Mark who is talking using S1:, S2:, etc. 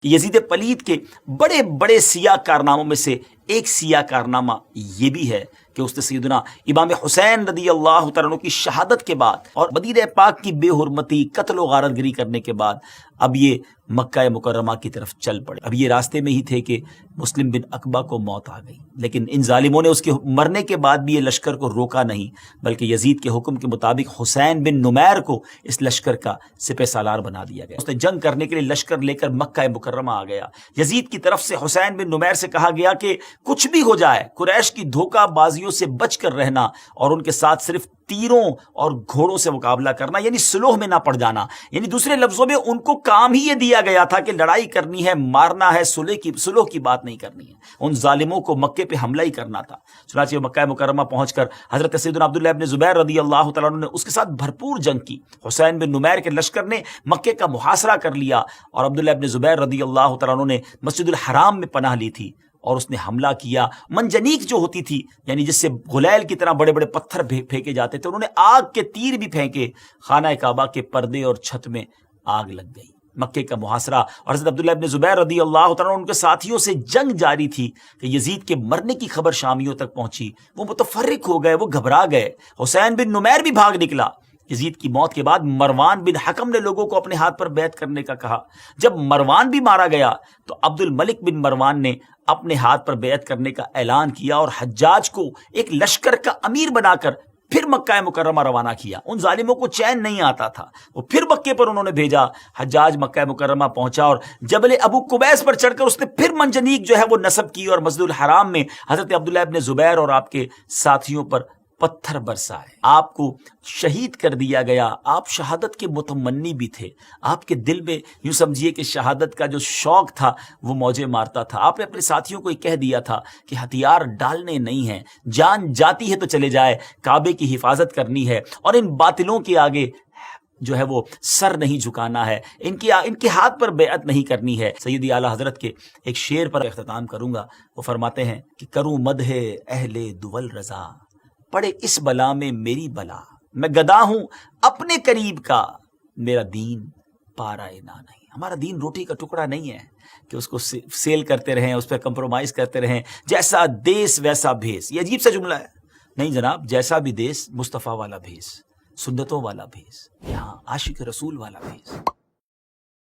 S1: یزید پلید کے بڑے بڑے سیاہ کارناموں میں سے ایک سیاہ کارنامہ یہ بھی ہے کہ اس نے سیدنا امام حسین رضی اللہ تعالیٰ عنہ کی شہادت کے بعد اور مدینہ پاک کی بے حرمتی، قتل و غارت گری کرنے کے بعد اب یہ مکہ مکرمہ کی طرف چل پڑے۔ اب یہ راستے میں ہی تھے کہ مسلم بن عقبہ کو موت آ گئی، لیکن ان ظالموں نے اس کے مرنے کے بعد بھی یہ لشکر کو روکا نہیں، بلکہ یزید کے حکم کے مطابق حسین بن نمیر کو اس لشکر کا سپہ سالار بنا دیا گیا۔ اس نے جنگ کرنے کے لیے لشکر لے کر مکہ مکرمہ آ گیا۔ یزید کی طرف سے حسین بن نمیر سے کہا گیا کہ کچھ بھی ہو جائے قریش کی دھوکہ بازیوں سے بچ کر رہنا اور ان کے ساتھ صرف تیروں اور گھوڑوں سے مقابلہ کرنا، یعنی سلوح میں نہ پڑ جانا۔ یعنی دوسرے لفظوں میں ان کو کام ہی یہ دیا گیا تھا کہ لڑائی کرنی ہے، مارنا ہے، سلوح کی بات نہیں کرنی ہے۔ ان ظالموں کو مکے پہ حملہ ہی کرنا تھا۔ چنانچہ مکہ مکرمہ پہنچ کر حضرت سیدنا عبداللہ ابن زبیر رضی اللہ تعالیٰ عنہ نے اس کے ساتھ بھرپور جنگ کی۔ حسین بن نمیر کے لشکر نے مکے کا محاصرہ کر لیا اور عبداللہ ابن زبیر رضی اللہ تعالیٰ عنہ نے مسجد الحرام میں پناہ لی تھی اور اس نے حملہ کیا۔ منجنیق جو ہوتی تھی، یعنی جس سے غلیل کی طرح بڑے بڑے پتھر پھینکے جاتے تھے، انہوں نے آگ کے تیر بھی پھینکے۔ خانہ کعبہ کے پردے اور چھت میں آگ لگ گئی۔ مکے کا محاصرہ اور حضرت عبداللہ ابن زبیر رضی اللہ تعالیٰ عنہ ان کے ساتھیوں سے جنگ جاری تھی کہ یزید کے مرنے کی خبر شامیوں تک پہنچی۔ وہ متفرق ہو گئے، وہ گھبرا گئے۔ حسین بن نمیر بھی بھاگ نکلا۔ یزید کی موت کے بعد مروان بن حکم نے لوگوں کو اپنے ہاتھ پر بیعت کرنے کا کہا۔ جب مروان بھی مارا گیا تو عبد الملک بن مروان نے اپنے ہاتھ پر بیعت کرنے کا اعلان کیا اور حجاج کو ایک لشکر کا امیر بنا کر پھر مکہ مکرمہ روانہ کیا۔ ان ظالموں کو چین نہیں آتا تھا، وہ پھر مکے پر انہوں نے بھیجا۔ حجاج مکہ مکرمہ پہنچا اور جبل ابو قبیس پر چڑھ کر اس نے پھر منجنیق جو ہے وہ نصب کی اور مسجد الحرام میں حضرت عبداللہ ابن زبیر اور آپ کے ساتھیوں پر پتھر برسائے۔ آپ کو شہید کر دیا گیا۔ آپ شہادت کے متمنی بھی تھے۔ آپ کے دل میں یوں سمجھیے کہ شہادت کا جو شوق تھا وہ موجیں مارتا تھا۔ آپ نے اپنے ساتھیوں کو یہ کہہ دیا تھا کہ ہتھیار ڈالنے نہیں ہیں، جان جاتی ہے تو چلے جائے، کعبے کی حفاظت کرنی ہے اور ان باطلوں کے آگے جو ہے وہ سر نہیں جھکانا ہے، ان کے ہاتھ پر بیعت نہیں کرنی ہے۔ سیدی اعلیٰ حضرت کے ایک شعر پر اختتام کروں گا۔ وہ فرماتے ہیں کہ کروں مدح اہل دول رضا، پڑے اس بلا میں میری بلا، میں گدا ہوں اپنے قریب کا، میرا دین پارائے نہ نہیں۔ ہمارا دین روٹی کا ٹکڑا نہیں ہے کہ اس کو سیل کرتے رہیں، اس پہ کمپرومائز کرتے رہیں، جیسا دیس ویسا بھیس۔ یہ عجیب سا جملہ ہے۔ نہیں جناب، جیسا بھی دیس مصطفیٰ والا بھیس، سنتوں والا بھیس، یہاں عاشق رسول والا بھیس۔